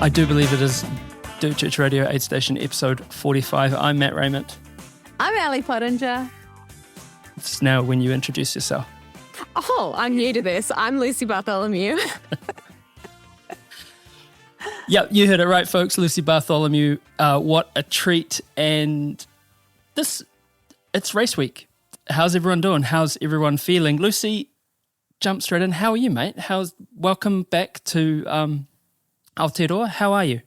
I do believe it is Dirt Church Radio AidStation episode 45. I'm Matt Raymond. I'm Ali Pottinger. It's now when you introduce yourself. Oh, I'm new to this. I'm Lucy Bartholomew. Yep, you heard it right, folks. Lucy Bartholomew. What a treat. And it's race week. How's everyone doing? How's everyone feeling? Lucy, jump straight in. How are you, mate? Welcome back to Aotearoa. How are you?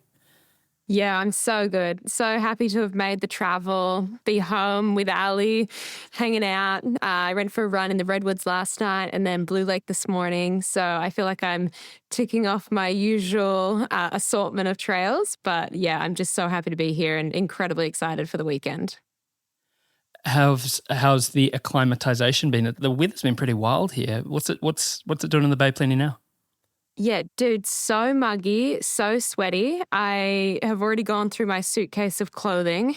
Yeah, I'm so good. So happy to have made the travel, be home with Ali, hanging out. I went for a run in the Redwoods last night and then Blue Lake this morning. So I feel like I'm ticking off my usual assortment of trails. But yeah, I'm just so happy to be here and incredibly excited for the weekend. How's the acclimatization been? The weather's been pretty wild here. What's it doing in the Bay Plenty now? Yeah, dude, so muggy, so sweaty. I have already gone through my suitcase of clothing.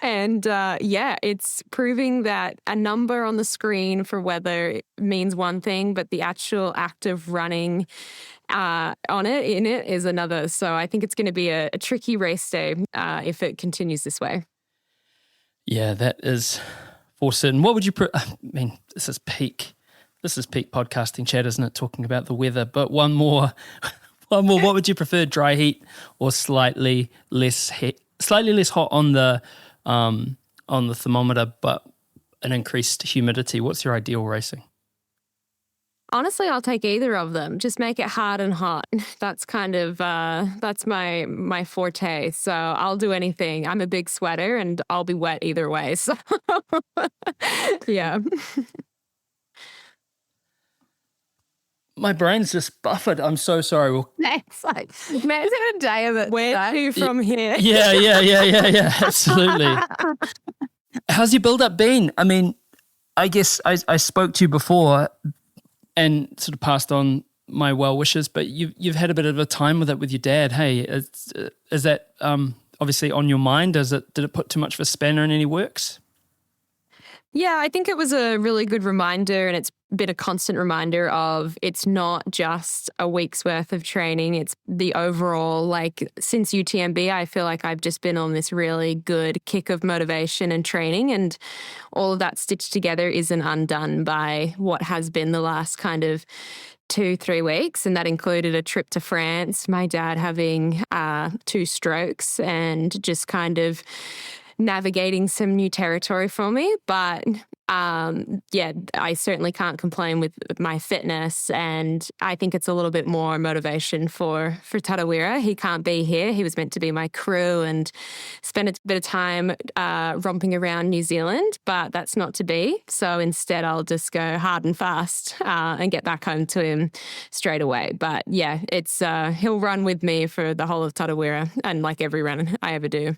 It's proving that a number on the screen for weather means one thing, but the actual act of running in it is another. So I think it's going to be a tricky race day if it continues this way. Yeah, that is for certain. What would you this is peak podcasting chat, isn't it? Talking about the weather, but one more. What would you prefer, dry heat or slightly less hot on the thermometer, but an increased humidity? What's your ideal racing? Honestly, I'll take either of them. Just make it hard and hot. That's kind of that's my forte. So I'll do anything. I'm a big sweater, and I'll be wet either way. So yeah. My brain's just buffered. I'm so sorry. It's like, Matt's in a day of it. Where to from here? Yeah. Absolutely. How's your build-up been? I mean, I guess I spoke to you before and sort of passed on my well wishes, but you've had a bit of a time with it with your dad. Hey, is that obviously on your mind? Did it put too much of a spanner in any works? Yeah, I think it was a really good reminder, and it's been a constant reminder of it's not just a week's worth of training. It's the overall, since UTMB, I feel like I've just been on this really good kick of motivation and training, and all of that stitched together isn't undone by what has been the last kind of 2-3 weeks, and that included a trip to France, my dad having 2 strokes, and just kind of navigating some new territory for me. But I certainly can't complain with my fitness, and I think it's a little bit more motivation for Tarawera. He can't be here. He was meant to be my crew and spend a bit of time romping around New Zealand, but that's not to be. So instead I'll just go hard and fast and get back home to him straight away. But yeah, it's he'll run with me for the whole of Tarawera, and like every run I ever do.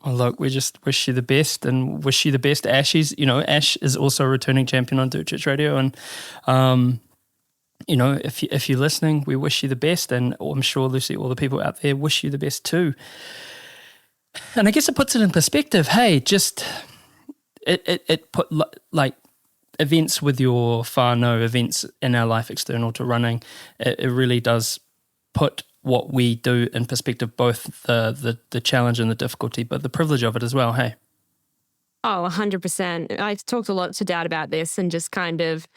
Well, look, we just wish you the best and wish you the best. Ash is also a returning champion on Dirt Church Radio. And, if you're listening, we wish you the best. And I'm sure, Lucy, all the people out there wish you the best too. And I guess it puts it in perspective. Hey, it put events with your whānau, events in our life external to running, it really does put what we do in perspective, both the challenge and the difficulty, but the privilege of it as well, hey? Oh, 100%. I've talked a lot to Dad about this, and just kind of,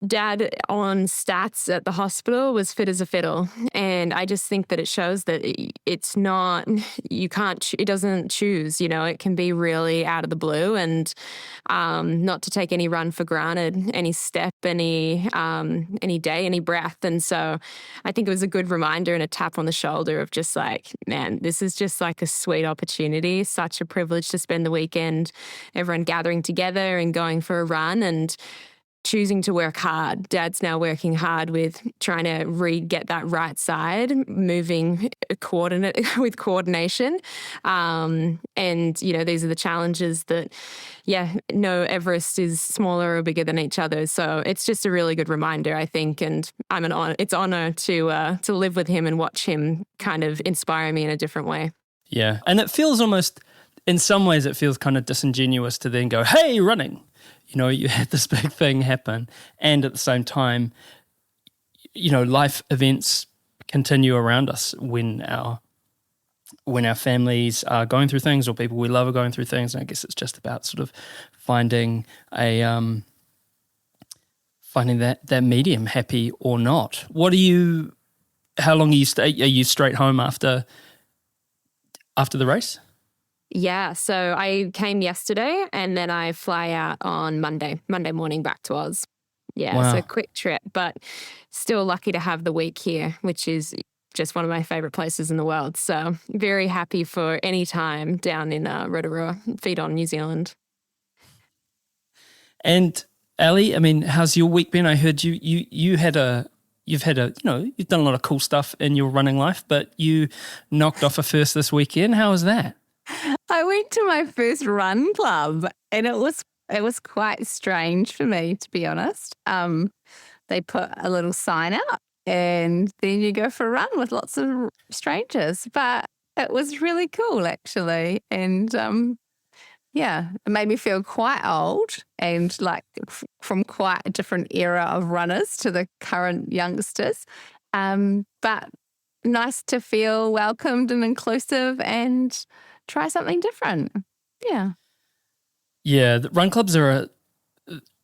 Dad on stats at the hospital was fit as a fiddle. And I just think that it shows that it's not, it doesn't choose, it can be really out of the blue, and not to take any run for granted, any step, any day, any breath. And so I think it was a good reminder and a tap on the shoulder of just like, man, this is just like a sweet opportunity, such a privilege to spend the weekend, everyone gathering together and going for a run and choosing to work hard. Dad's now working hard with trying to get that right side, moving with coordination. And, these are the challenges that, no Everest is smaller or bigger than each other. So it's just a really good reminder, I think. And it's an honor to live with him and watch him kind of inspire me in a different way. Yeah. And it feels almost, in some ways, it feels kind of disingenuous to then go, hey, running. You had this big thing happen, and at the same time, life events continue around us when our families are going through things or people we love are going through things. And I guess it's just about sort of finding that medium, happy or not. How long are you straight home after the race? Yeah, so I came yesterday and then I fly out on Monday morning back to Oz. Yeah, Wow. So quick trip, but still lucky to have the week here, which is just one of my favorite places in the world. So very happy for any time down in Rotorua, feet on New Zealand. And Ali, I mean, how's your week been? I heard you've done a lot of cool stuff in your running life, but you knocked off a first this weekend. How was that? I went to my first run club and it was quite strange for me, to be honest. They put a little sign out and then you go for a run with lots of strangers. But it was really cool, actually. And it made me feel quite old and like from quite a different era of runners to the current youngsters. But nice to feel welcomed and inclusive and try something different. Yeah. Yeah, the run clubs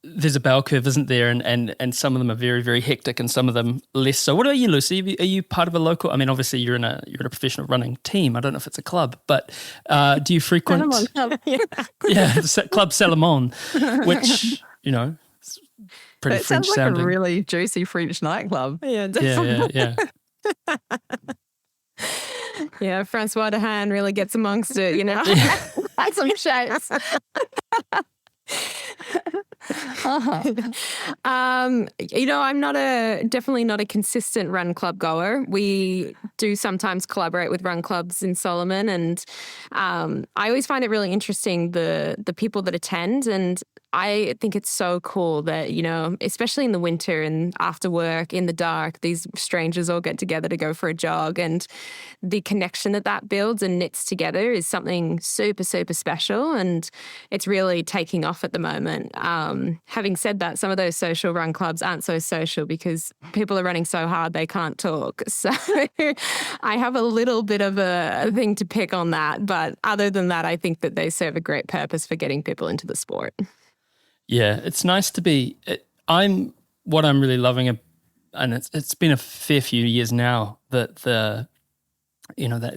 there's a bell curve, isn't there? And some of them are very, very hectic and some of them less so. What about you, Lucy? Are you part of a local? I mean, obviously you're in a professional running team. I don't know if it's a club, but do you frequent? Club. Yeah, Club Salomon, which is pretty It French sounds like sounding. a really juicy French nightclub. Yeah, Yeah. Yeah, Francois Dehaene really gets amongst it, Like some shapes. I'm definitely not a consistent run club goer. We do sometimes collaborate with run clubs in Solomon, and I always find it really interesting the people that attend, and I think it's so cool that, especially in the winter and after work in the dark, these strangers all get together to go for a jog, and the connection that builds and knits together is something super, super special, and it's really taking off at the moment. Having said that, some of those social run clubs aren't so social because people are running so hard they can't talk. So I have a little bit of a thing to pick on that. But other than that, I think that they serve a great purpose for getting people into the sport. Yeah, it's nice to be. What I'm really loving, and it's been a fair few years now that that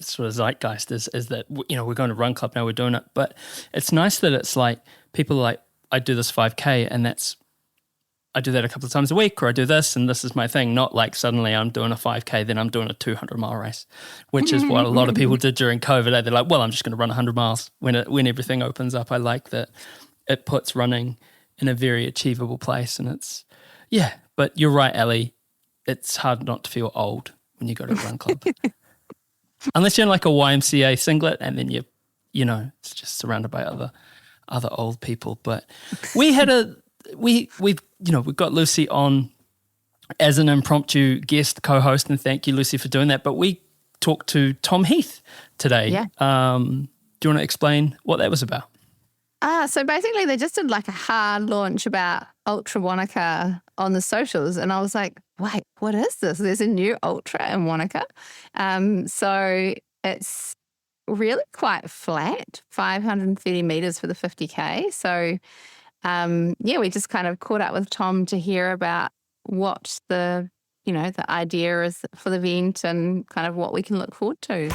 sort of zeitgeist is that we're going to run club now, we're doing it, but it's nice that it's like people are like, I do this 5K and I do that a couple of times a week, or I do this and this is my thing. Not like suddenly I'm doing a 5K, then I'm doing a 200-mile race, which is what a lot of people did during COVID. They're like, well, I'm just going to run 100 miles when everything opens up. I like that it puts running in a very achievable place, and but you're right, Ali. It's hard not to feel old when you go to a run club, unless you're in like a YMCA singlet, and then it's just surrounded by other old people. But we had we've got Lucy on as an impromptu guest co-host, and thank you, Lucy, for doing that. But we talked to Tom Heath today. Yeah. Do you want to explain what that was about? So basically they just did like a hard launch about Ultra Wanaka on the socials, and I was like, wait, what is this? There's a new Ultra in Wanaka. So it's really quite flat, 530 meters for the 50K. So we just kind of caught up with Tom to hear about what the idea is for the event and kind of what we can look forward to.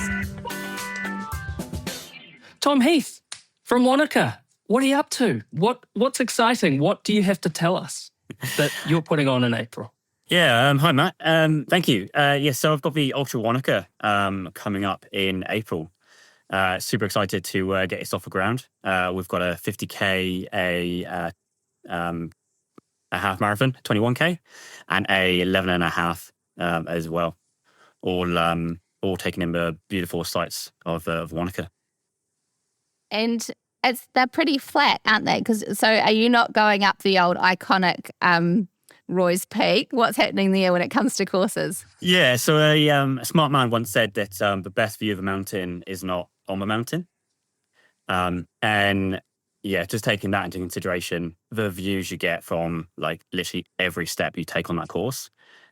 Tom Heath from Wanaka. What are you up to? What's exciting? What do you have to tell us that you're putting on in April? Yeah, hi Matt. Thank you. So I've got the Ultra Wanaka coming up in April. Super excited to get this off the ground. We've got a 50K, a half marathon, 21K, and a 11 and a half as well. All taken in the beautiful sights of Wanaka. And they're pretty flat, aren't they? So are you not going up the old iconic Roy's Peak? What's happening there when it comes to courses? Yeah, so a smart man once said that the best view of a mountain is not on the mountain. Just taking that into consideration, the views you get from like literally every step you take on that course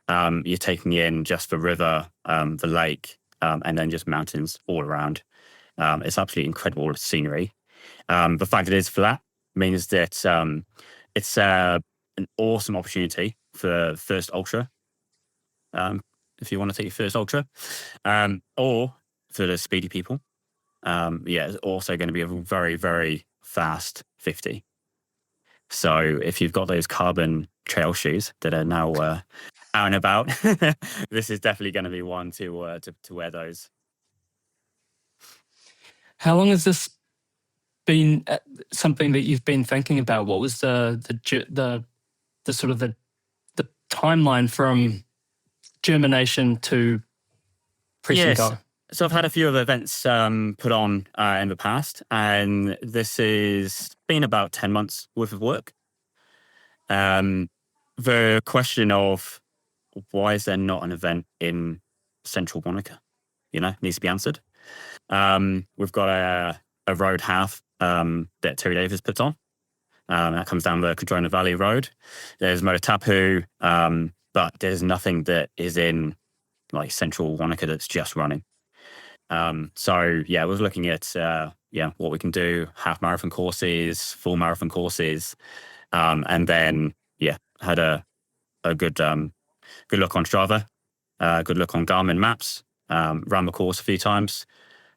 You're taking in just the river, the lake, and then just mountains all around. It's absolutely incredible scenery. The fact that it is flat means that it's an awesome opportunity for first ultra, if you want to take your first ultra, or for the speedy people. It's also going to be a very, very fast 50. So if you've got those carbon trail shoes that are now out and about, this is definitely going to be one to wear those. How long has this been something that you've been thinking about? What was the sort of the timeline from germination to press and go? So I've had a few of the events put on in the past, and this has been about 10 months worth of work. The question of why is there not an event in central Wanaka, needs to be answered. We've got a road half that Terry Davis puts on. That comes down the Cardrona Valley Road. There's Mototapu, but there's nothing that is in like central Wanaka that's just running. We're looking at what we can do: half marathon courses, full marathon courses, and then had a good look on Strava, good look on Garmin maps, ran the course a few times,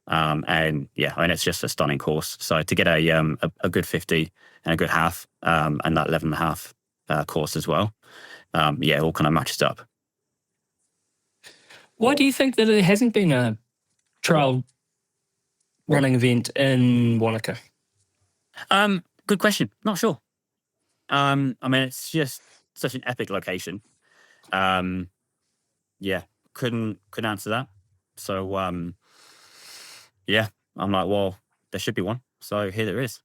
it's just a stunning course. So to get a good 50 and a good half, and that 11.5 course as well, it all kind of matches up. Why do you think that there hasn't been a trail running event in Wanaka? Good question. Not sure. It's just such an epic location. Couldn't answer that. So I'm like, well, there should be one. So here there is.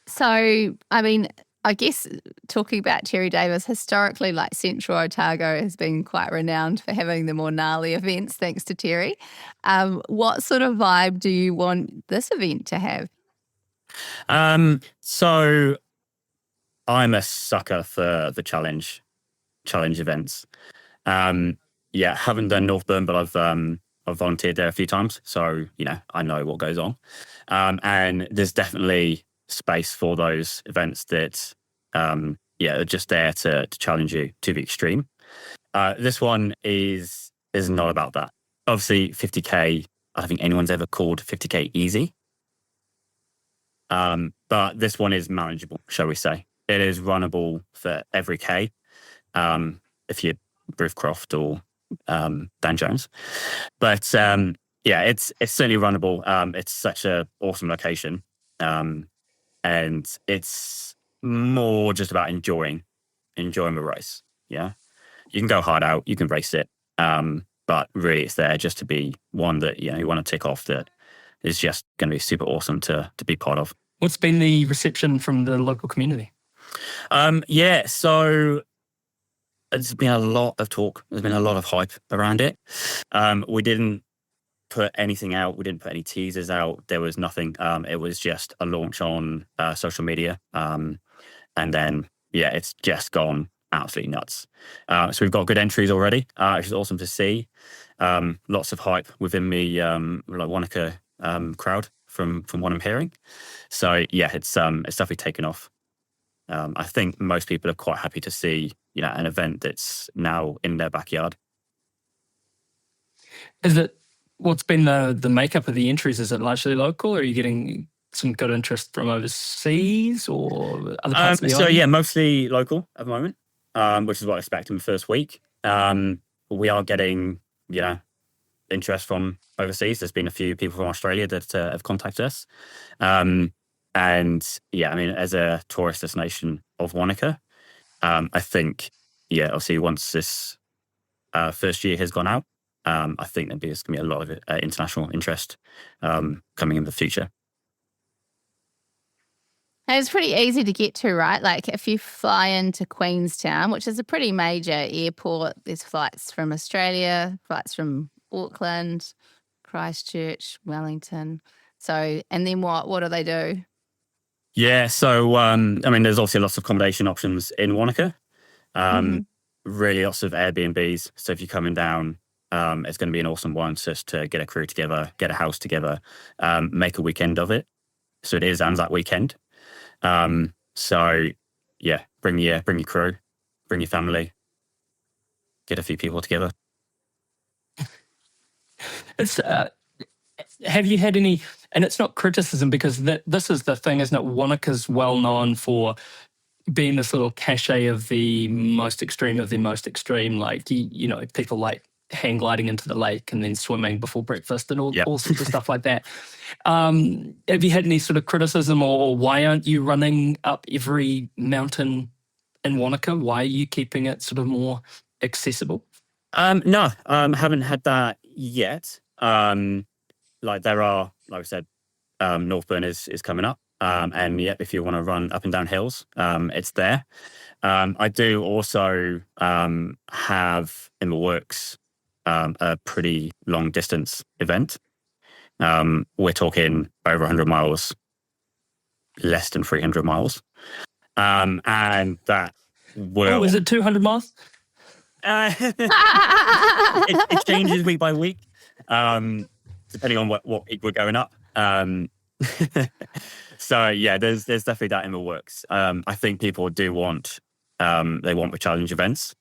So, I guess talking about Terry Davis, historically, like Central Otago has been quite renowned for having the more gnarly events, thanks to Terry. What sort of vibe do you want this event to have? So I'm a sucker for the challenge events. Haven't done Northburn, but I've volunteered there a few times, so I know what goes on. And there's definitely space for those events that are just there to challenge you to the extreme. This one is not about that. Obviously, 50k. I don't think anyone's ever called 50k easy. But this one is manageable, shall we say. It is runnable for every K. If you're Bruce Croft or Dan Jones. But it's certainly runnable. It's such an awesome location. And it's more just about enjoying the race. Yeah. You can go hard out, you can race it. But really it's there just to be one that you want to tick off that is just going to be super awesome to be part of. What's been the reception from the local community? So there's been a lot of talk. There's been a lot of hype around it. We didn't put anything out. We didn't put any teasers out. There was nothing. It was just a launch on social media. And then, it's just gone absolutely nuts. So we've got good entries already, which is awesome to see. Lots of hype within the Wanaka crowd from what I'm hearing. So it's definitely taken off. I think most people are quite happy to see an event that's now in their backyard. Is it what's been the makeup of the entries? Is it largely local, or are you getting some good interest from overseas or other parts of the island? Mostly local at the moment, which is what I expect in the first week. We are getting interest from overseas. There's been a few people from Australia that have contacted us. As a tourist destination of Wanaka, I think, obviously once this first year has gone out, I think there's going to be a lot of international interest coming in the future. And it's pretty easy to get to, right? Like if you fly into Queenstown, which is a pretty major airport, there's flights from Australia, flights from Auckland, Christchurch, Wellington. So, and then what do they do? Yeah, so I mean, there's obviously lots of accommodation options in Wanaka. Really lots of Airbnbs. So if you're coming down, it's going to be an awesome one just to get a crew together, get a house together, make a weekend of it. So it is Anzac weekend. So yeah, bring your crew, bring your family, get a few people together. It's, have you had any, and it's not criticism because this is the thing, isn't it? Wanaka's well known for being this little cachet of the most extreme of the most extreme, like, you know, people like hang gliding into the lake and then swimming before breakfast and all sorts of stuff like that. Have you had any sort of criticism, or why aren't you running up every mountain in Wanaka? Why are you keeping it sort of more accessible? No, haven't had that yet. Like there are, like I said, Northburn is coming up. And yep, if you want to run up and down hills, it's there. I do also have in the works a pretty long distance event. We're talking over 100 miles, less than 300 miles. And that will... Oh, is it 200 miles? It changes week by week, depending on what week we're going up. So yeah, there's definitely that in the works. I think people do want they want the challenge events,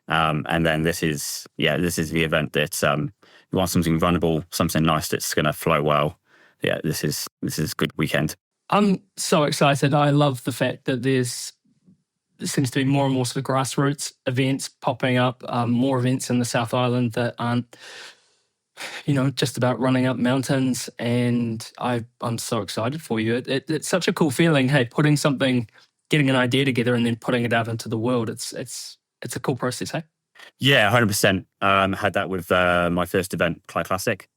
and then this is the event that you want something runnable, something nice that's going to flow well. Yeah, this is a good weekend. I'm so excited. I love the fact that there seems to be more and more sort of grassroots events popping up, more events in the South Island that aren't, you know, just about running up mountains. And I'm so excited for you. It's such a cool feeling. Hey, getting an idea together and then putting it out into the world. It's a cool process, hey? Yeah, 100%. Had that with my first event, Clyde Classic.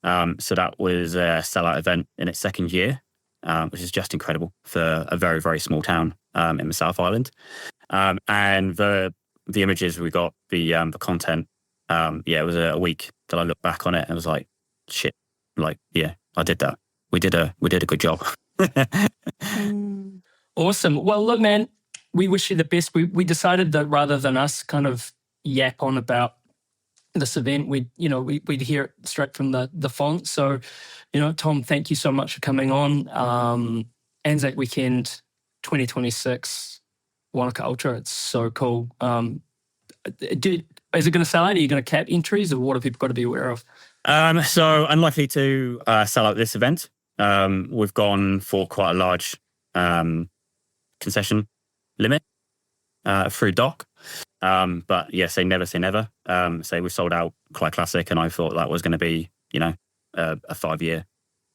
So that was a sellout event in its second year, which is just incredible for a very, very small town in the South Island. And the images we got, the content, it was a week that I looked back on it and was like, shit, like, yeah, I did that. We did a good job. Awesome. Well, look, man, we wish you the best. We decided that rather than us kind of yap on about this event, we'd hear it straight from the font. So, you know, Tom, thank you so much for coming on. Anzac Weekend 2026, Wanaka Ultra. It's so cool. Is it going to sell out? Are you going to cap entries, or what have people got to be aware of? So unlikely to sell out this event. We've gone for quite a large concession limit through Doc. But yeah, say never say never. Say we sold out Clyde Classic, and I thought that was going to be, you know, a 5-year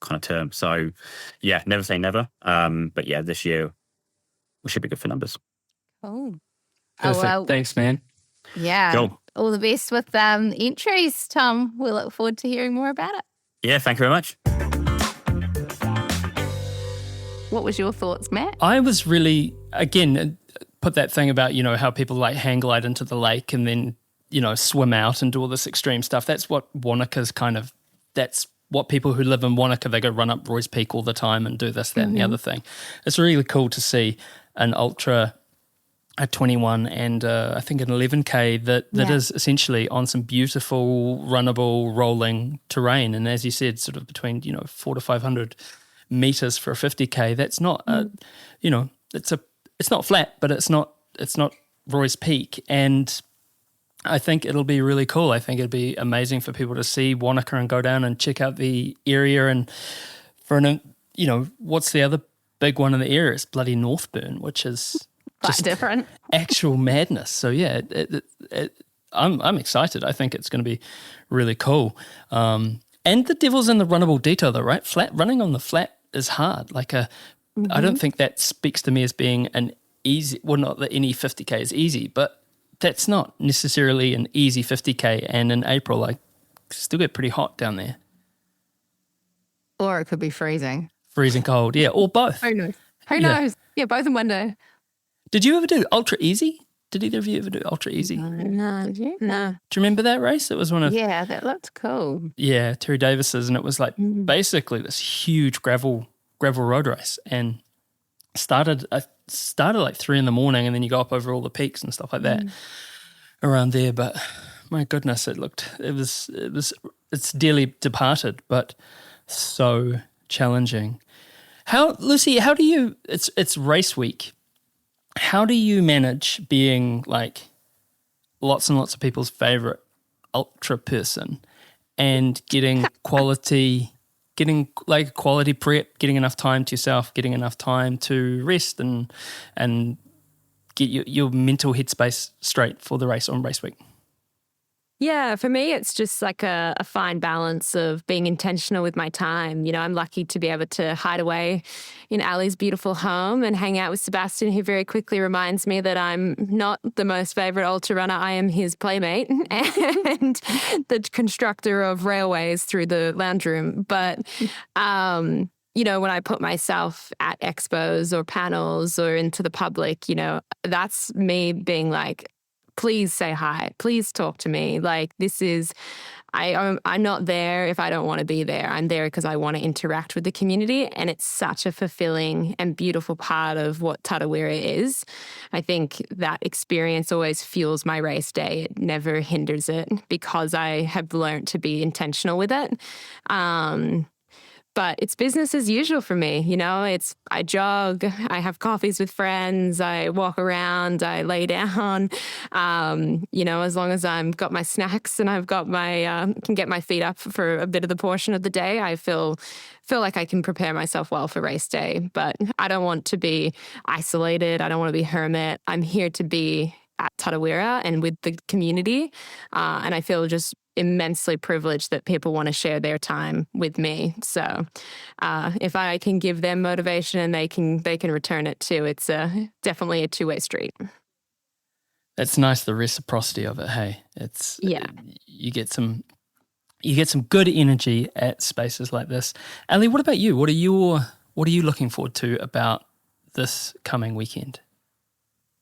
kind of term. So yeah, never say never. But yeah, this year we should be good for numbers. Oh, Perfect. well, Thanks, man. yeah. Cool. All the best with entries, Tom. We look forward to hearing more about it. Yeah, thank you very much. What was your thoughts, Matt? I was really, again, put that thing about, you know, how people like hang glide into the lake and then, you know, swim out and do all this extreme stuff. That's what Wanaka's that's what people who live in Wanaka, they go run up Roy's Peak all the time and do this, that, and the other thing. It's really cool to see an ultra, a 21 and I think an 11K that is essentially on some beautiful, runnable, rolling terrain. And as you said, sort of between, you know, 400 to 500 meters for a 50K. That's not, you know, it's not flat, but it's not Roy's Peak. And I think it'll be really cool. I think it'd be amazing for people to see Wanaka and go down and check out the area. And for you know, what's the other big one in the area? It's bloody Northburn, which is just different, actual madness. So yeah, I'm excited. I think it's going to be really cool. And the devil's in the runnable detail, though, right? Running on the flat is hard. Like I don't think that speaks to me as being an easy. Well, not that any 50K is easy, but that's not necessarily an easy 50K. And in April, I still get pretty hot down there. Or it could be freezing. Freezing cold, yeah, or both. Who knows? Who knows? Yeah, both in one day. Did you ever do Ultra Easy? Did either of you ever do Ultra Easy? No. Did you? No. Do you remember that race? It was one of... Yeah, that looked cool. Yeah, Terry Davis's, and it was like basically this huge gravel road race. And I started like 3 a.m, and then you go up over all the peaks and stuff like that around there. But my goodness, it's dearly departed, but so challenging. Lucy, how do you, it's race week. How do you manage being like lots and lots of people's favorite ultra person and getting quality prep, getting enough time to yourself, getting enough time to rest and get your mental headspace straight for the race on race week? Yeah, for me, it's just like a fine balance of being intentional with my time. You know, I'm lucky to be able to hide away in Ali's beautiful home and hang out with Sebastian, who very quickly reminds me that I'm not the most favourite ultra runner. I am his playmate and the constructor of railways through the lounge room. But, you know, when I put myself at expos or panels or into the public, you know, that's me being like, please say hi. Please talk to me. Like I'm not there if I don't want to be there. I'm there because I want to interact with the community. And it's such a fulfilling and beautiful part of what Tarawera is. I think that experience always fuels my race day. It never hinders it because I have learned to be intentional with it. But it's business as usual for me. You know, I jog, I have coffees with friends, I walk around, I lay down. You know, as long as I've got my snacks and I've got my can get my feet up for a bit of the portion of the day, I feel like I can prepare myself well for race day. But I don't want to be isolated. I don't want to be hermit. I'm here to be at Tarawera and with the community. And I feel just immensely privileged that people want to share their time with me. So if I can give them motivation and they can return it too, it's definitely a two-way street. It's nice, the reciprocity of it. Hey, you get some good energy at spaces like this. Ali, what about you? What are you looking forward to about this coming weekend?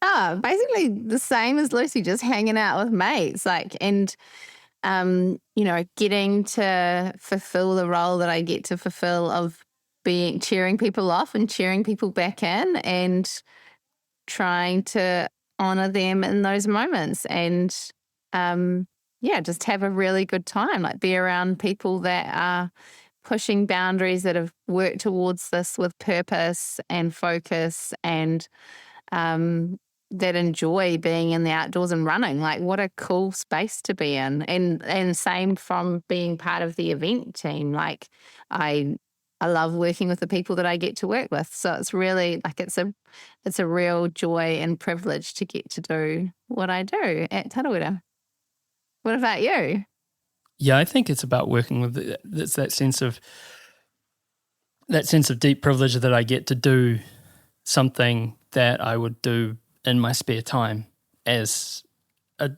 Basically the same as Lucy, just hanging out with mates, you know, getting to fulfill the role that I get to fulfill of cheering people off and cheering people back in and trying to honor them in those moments and, just have a really good time, like be around people that are pushing boundaries, that have worked towards this with purpose and focus and, that enjoy being in the outdoors and running. Like, what a cool space to be in. And same from being part of the event team. Like, I love working with the people that I get to work with. So it's really like it's a real joy and privilege to get to do what I do at Tarawera. What about you? Yeah, I think it's about working with it's that sense of deep privilege that I get to do something that I would do in my spare time as a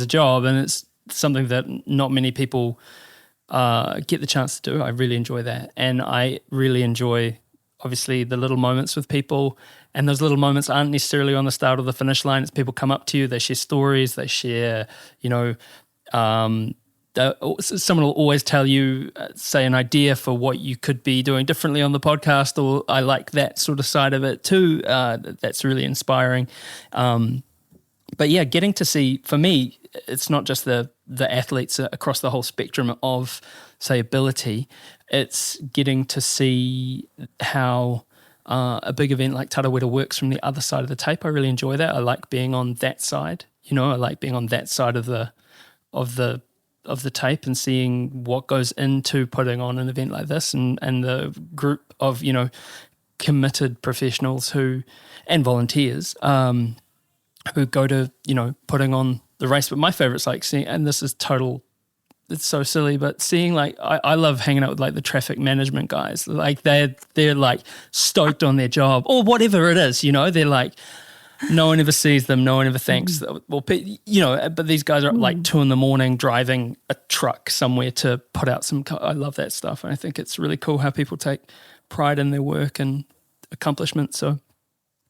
job, and it's something that not many people get the chance to do. I really enjoy that, and I really enjoy obviously the little moments with people, and those little moments aren't necessarily on the start or the finish line. It's people come up to you, they share stories, they share, you know, someone will always tell you, say, an idea for what you could be doing differently on the podcast, or I like that sort of side of it too. That's really inspiring. But yeah, getting to see, for me, it's not just the athletes across the whole spectrum of, say, ability. It's getting to see how a big event like Tarawera works from the other side of the tape. I really enjoy that. I like being on that side. You know, I like being on that side of the tape and seeing what goes into putting on an event like this, and the group of, you know, committed professionals and volunteers who go to, you know, putting on the race. But my favorite's like seeing, and this is it's so silly, but seeing, like, I love hanging out with like the traffic management guys. Like they're like stoked on their job or whatever it is, you know, they're like, no one ever sees them, no one ever thanks. Well, you know, but these guys are up like 2 a.m. driving a truck somewhere to put out some. I love that stuff, and I think it's really cool how people take pride in their work and accomplishment. So,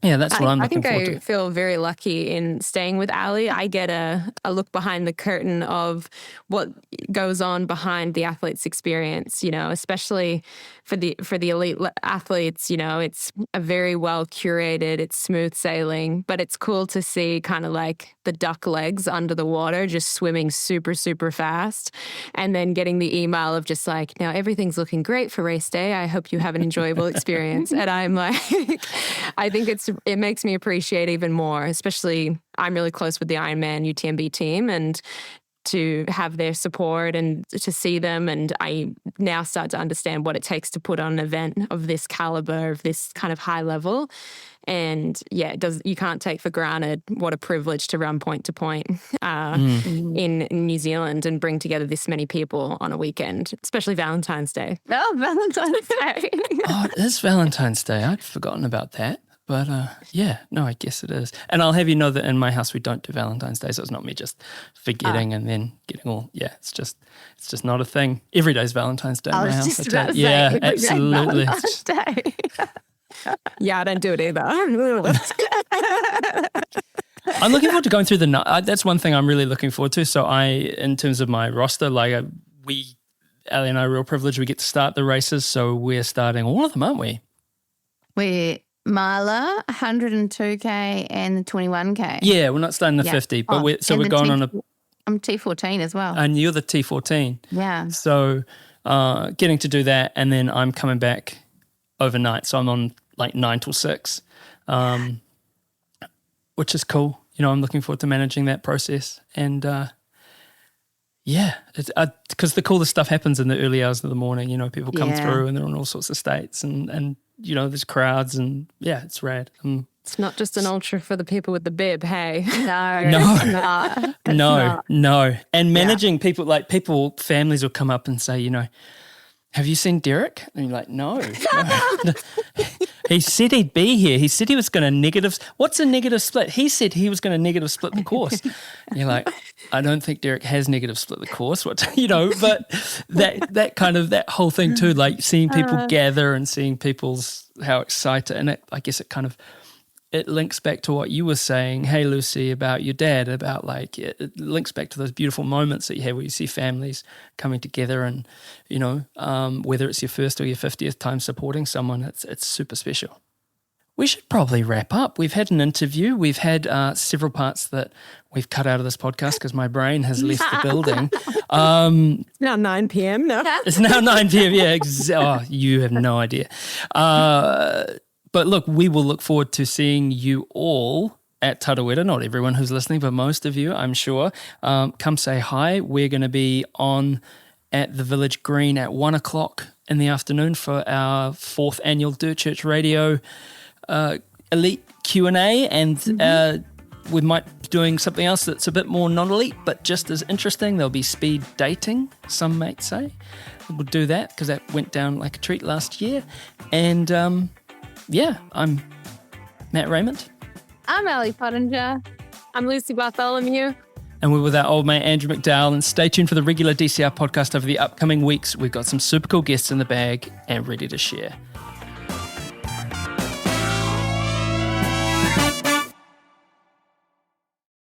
Yeah, that's what I'm I looking think forward I to. feel very lucky in staying with Ali. I get a look behind the curtain of what goes on behind the athlete's experience, especially for the elite athletes, it's a very well curated, it's smooth sailing, but it's cool to see kind of like the duck legs under the water, just swimming super, super fast. And then getting the email of just like, now everything's looking great for race day. I hope you have an enjoyable experience. And I'm like, I think it makes me appreciate even more, especially I'm really close with the Ironman UTMB team, and to have their support and to see them. And I now start to understand what it takes to put on an event of this caliber, of this kind of high level. And yeah, you can't take for granted what a privilege to run point to point in New Zealand and bring together this many people on a weekend, especially Valentine's Day. Oh, Valentine's Day. Oh, it is Valentine's Day. I'd forgotten about that. But I guess it is. And I'll have you know that in my house we don't do Valentine's Day, so it's not me just forgetting and then getting all. Yeah, it's just not a thing. Every day's Valentine's Day in my house. Just about to say, yeah, every day's absolutely. Valentine's Day. Yeah, I don't do it either. I'm looking forward to going through the night. That's one thing I'm really looking forward to. So in terms of my roster, Ali and I are real privileged. We get to start the races, so we're starting all of them, aren't we? We're Marla, 102K and the 21K. Yeah, we're not starting the 50, but we're going on a. I'm T14 as well. And you're the T14. Yeah. So getting to do that, and then I'm coming back overnight. So I'm on like 9 till 6, which is cool. I'm looking forward to managing that process. And because the coolest stuff happens in the early hours of the morning. People come through and they're on all sorts of states, and there's crowds, and yeah, it's rad. It's not just an ultra for the people with the bib, hey. No. And managing people, families will come up and say, have you seen Derek? And you're like, no. He said he'd be here. He said he was going to negative. What's a negative split? He said he was going to negative split the course. And you're like, I don't think Derek has negative split the course. But that whole thing too, like seeing people gather and seeing how excited, and I guess it links back to what you were saying, hey Lucy, about your dad, about it links back to those beautiful moments that you have where you see families coming together, and whether it's your first or your 50th time supporting someone, it's super special. We should probably wrap up. We've had an interview. We've had several parts that we've cut out of this podcast because my brain has left the building. It's now 9 p.m. No, it's now 9 p.m. Yeah, you have no idea. But look, we will look forward to seeing you all at Tarawera. Not everyone who's listening, but most of you, I'm sure. Come say hi. We're going to be on at the Village Green at 1 o'clock in the afternoon for our 4th annual Dirt Church Radio Elite Q&A. And we might be doing something else that's a bit more non-elite, but just as interesting. There'll be speed dating, some might say. We'll do that because that went down like a treat last year. And I'm Matt Raymond. I'm Ali Pottinger. I'm Lucy Bartholomew. And we're with our old mate Andrew McDowell. And stay tuned for the regular DCR podcast over the upcoming weeks. We've got some super cool guests in the bag and ready to share.